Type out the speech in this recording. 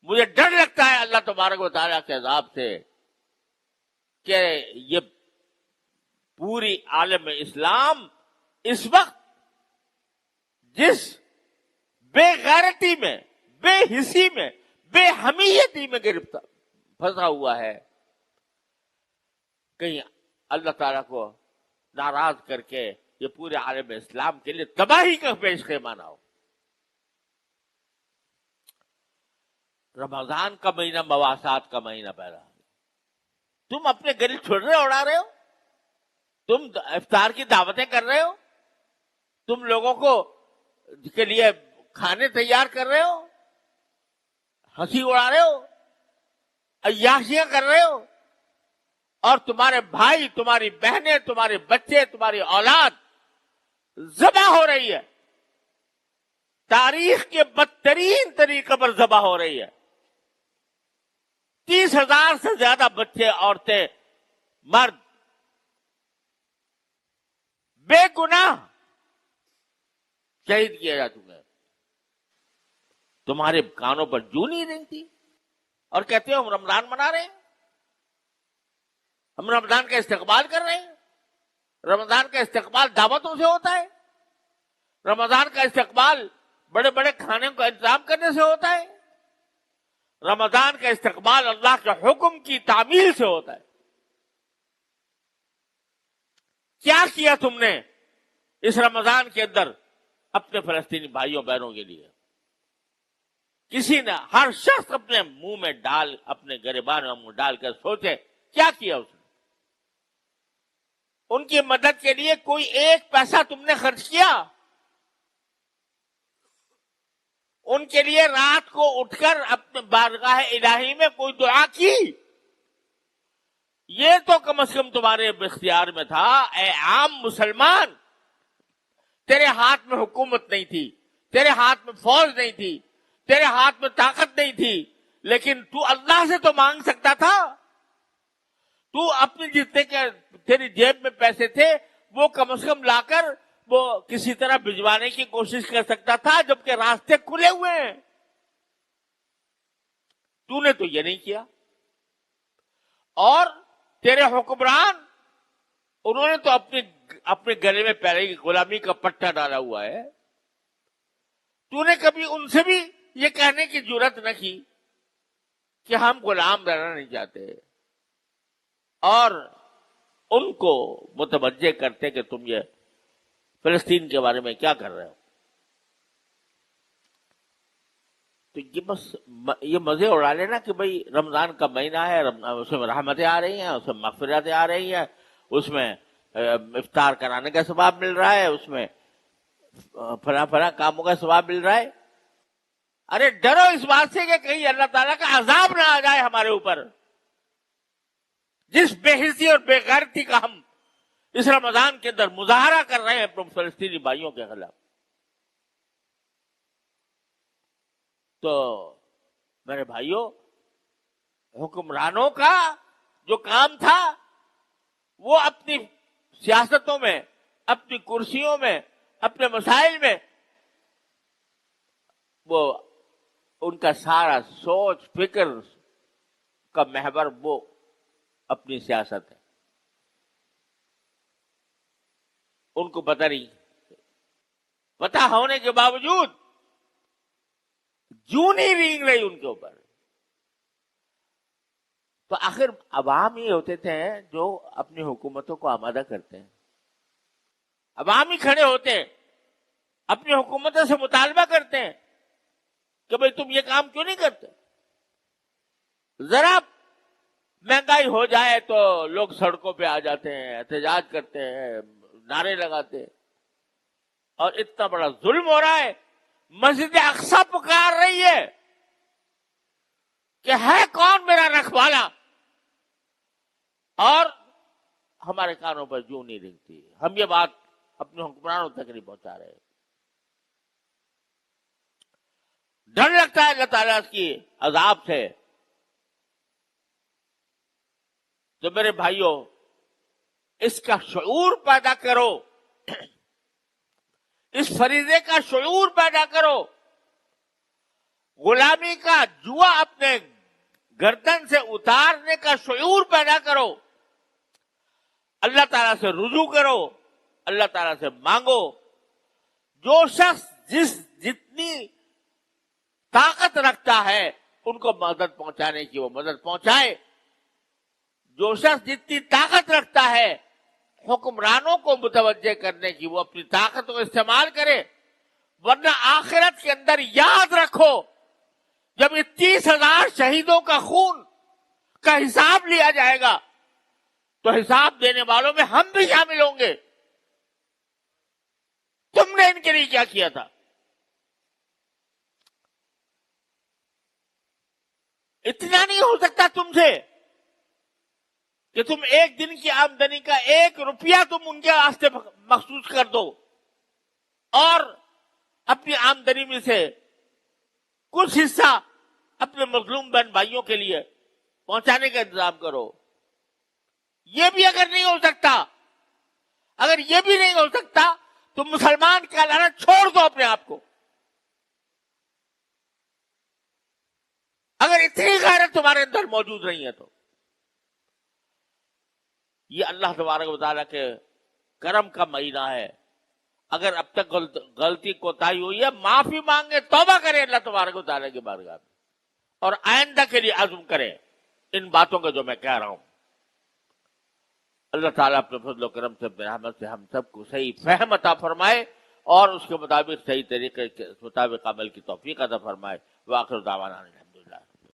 مجھے ڈر لگتا ہے اللہ تبارک و تعالیٰ کے عذاب سے کہ یہ پوری عالم اسلام اس وقت جس بے غیرتی میں، بے حسی میں، بے حمیتی میں گرفتار پھنسا ہوا ہے، کہیں اللہ تعالیٰ کو ناراض کر کے یہ پورے عالم اسلام کے لیے تباہی کا پیش خیمہ نہ ہو۔ رمضان کا مہینہ مواسات کا مہینہ پیدا ہے، تم اپنے گلے چھڑے اڑا رہے ہو، تم افطار کی دعوتیں کر رہے ہو، تم لوگوں کو کے لیے کھانے تیار کر رہے ہو، ہنسی اڑا رہے ہو، عیاشیاں کر رہے ہو، اور تمہارے بھائی، تمہاری بہنیں، تمہارے بچے، تمہاری اولاد ذبح ہو رہی ہے، تاریخ کے بدترین طریقے پر ذبح ہو رہی ہے۔ 30,000 سے زیادہ بچے، عورتیں، مرد بے گناہ شہید کیے جا چکے ہیں۔ تمہارے کانوں پر جوں نہیں رنگتی اور کہتے ہو ہم رمضان منا رہے ہیں، ہم رمضان کا استقبال کر رہے ہیں۔ رمضان کا استقبال دعوتوں سے ہوتا ہے، رمضان کا استقبال بڑے بڑے کھانے کا انتظام کرنے سے ہوتا ہے، رمضان کا استقبال اللہ کے حکم کی تعمیل سے ہوتا ہے۔ کیا کیا تم نے اس رمضان کے اندر اپنے فلسطینی بھائیوں بہنوں کے لیے؟ کسی نے، ہر شخص اپنے منہ میں ڈال، اپنے گریبان میں منہ ڈال کر سوچے کیا کیا اس نے؟ ان کی مدد کے لیے کوئی ایک پیسہ تم نے خرچ کیا؟ ان کے لیے رات کو اٹھ کر اپنے بارگاہ الہی میں کوئی دعا کی؟ یہ تو کم از کم تمہارے اختیار میں تھا۔ اے عام مسلمان، تیرے ہاتھ میں حکومت نہیں تھی، تیرے ہاتھ میں فوج نہیں تھی، تیرے ہاتھ میں طاقت نہیں تھی، لیکن تو اللہ سے تو مانگ سکتا تھا۔ تو اپنے جتنے کے تیری جیب میں پیسے تھے وہ کم از کم لا کر وہ کسی طرح بھجوانے کی کوشش کر سکتا تھا، جبکہ راستے کھلے ہوئے ہیں۔ تو نے تو یہ نہیں کیا، اور تیرے حکمران، انہوں نے تو اپنے گلے میں پہلے کی غلامی کا پٹا ڈالا ہوا ہے۔ تو نے کبھی ان سے بھی یہ کہنے کی جرات نہ کی کہ ہم غلام رہنا نہیں چاہتے، اور ان کو متوجہ کرتے کہ تم یہ فلسطین کے بارے میں کیا کر رہے ہو۔ تو یہ بس یہ مزے اڑا لینا کہ بھئی رمضان کا مہینہ ہے، اس میں رحمتیں آ رہی ہیں، اس میں مغفرتیں آ رہی ہیں، اس میں افطار کرانے کا ثواب مل رہا ہے، اس میں فلاں فلاں کاموں کا ثواب مل رہا ہے۔ ارے ڈرو اس بات سے کہ کہیں اللہ تعالیٰ کا عذاب نہ آ جائے ہمارے اوپر، جس بے حسی اور بے غیرتی کا ہم اس رمضان کے اندر مظاہرہ کر رہے ہیں اپنے فلسطینی بھائیوں کے خلاف۔ تو میرے بھائیوں، حکمرانوں کا جو کام تھا وہ اپنی سیاستوں میں، اپنی کرسیوں میں، اپنے مسائل میں، وہ ان کا سارا سوچ فکر کا محور وہ اپنی سیاست ہے۔ ان کو پتہ نہیں، پتہ ہونے کے باوجود جوں نہیں رینگ رہی ان کے اوپر۔ تو آخر عوام ہی ہوتے تھے جو اپنی حکومتوں کو آمادہ کرتے ہیں، عوام ہی کھڑے ہوتے ہیں، اپنی حکومتوں سے مطالبہ کرتے ہیں کہ بھئی تم یہ کام کیوں نہیں کرتے؟ ذرا مہنگائی ہو جائے تو لوگ سڑکوں پہ آ جاتے ہیں، احتجاج کرتے ہیں، نعرے لگاتے ہیں، اور اتنا بڑا ظلم ہو رہا ہے۔ مسجد اقصی پکار رہی ہے کہ ہے کون میرا رکھوالا، اور ہمارے کانوں پر جوں نہیں رنگتی۔ ہم یہ بات اپنے حکمرانوں تک نہیں پہنچا رہے۔ ڈر لگتا ہے اللہ تعالیٰ کی عذاب سے۔ تو میرے بھائیوں، اس کا شعور پیدا کرو، اس فریضے کا شعور پیدا کرو غلامی کا جوا اپنے گردن سے اتارنے کا شعور پیدا کرو، اللہ تعالیٰ سے رجوع کرو، اللہ تعالیٰ سے مانگو. جو شخص جتنی طاقت رکھتا ہے ان کو مدد پہنچانے کی وہ مدد پہنچائے. جو شخص جتنی طاقت رکھتا ہے حکمرانوں کو متوجہ کرنے کی وہ اپنی طاقت کو استعمال کرے. ورنہ آخرت کے اندر یاد رکھو جب یہ 30,000 شہیدوں کا خون کا حساب لیا جائے گا تو حساب دینے والوں میں ہم بھی شامل ہوں گے. تم نے ان کے لیے کیا کیا تھا؟ اتنا نہیں ہو سکتا تم سے کہ تم ایک دن کی آمدنی کا 1 روپیہ تم ان کے واسطے مخصوص کر دو اور اپنی آمدنی میں سے کچھ حصہ اپنے مظلوم بہن بھائیوں کے لیے پہنچانے کا انتظام کرو. یہ بھی اگر نہیں ہو سکتا، اگر یہ بھی نہیں ہو سکتا تو مسلمان کہلانا چھوڑ دو اپنے آپ کو. اگر اتنی غیرت تمہارے اندر موجود نہیں ہے تو یہ اللہ تبارک و تعالیٰ کے کرم کا مہینہ ہے. اگر اب تک غلطی کوتاہی ہوئی ہے معافی مانگے، توبہ کرے اللہ تبارک و تعالیٰ کی بارگاہ میں اور آئندہ کے لیے عزم کرے ان باتوں کا جو میں کہہ رہا ہوں. اللہ تعالیٰ اپنے فضل و کرم سے رحمت سے ہم سب کو صحیح فہم عطا فرمائے اور اس کے مطابق صحیح طریقے کے مطابق عمل کی توفیق عطا فرمائے. وآخر دعوانا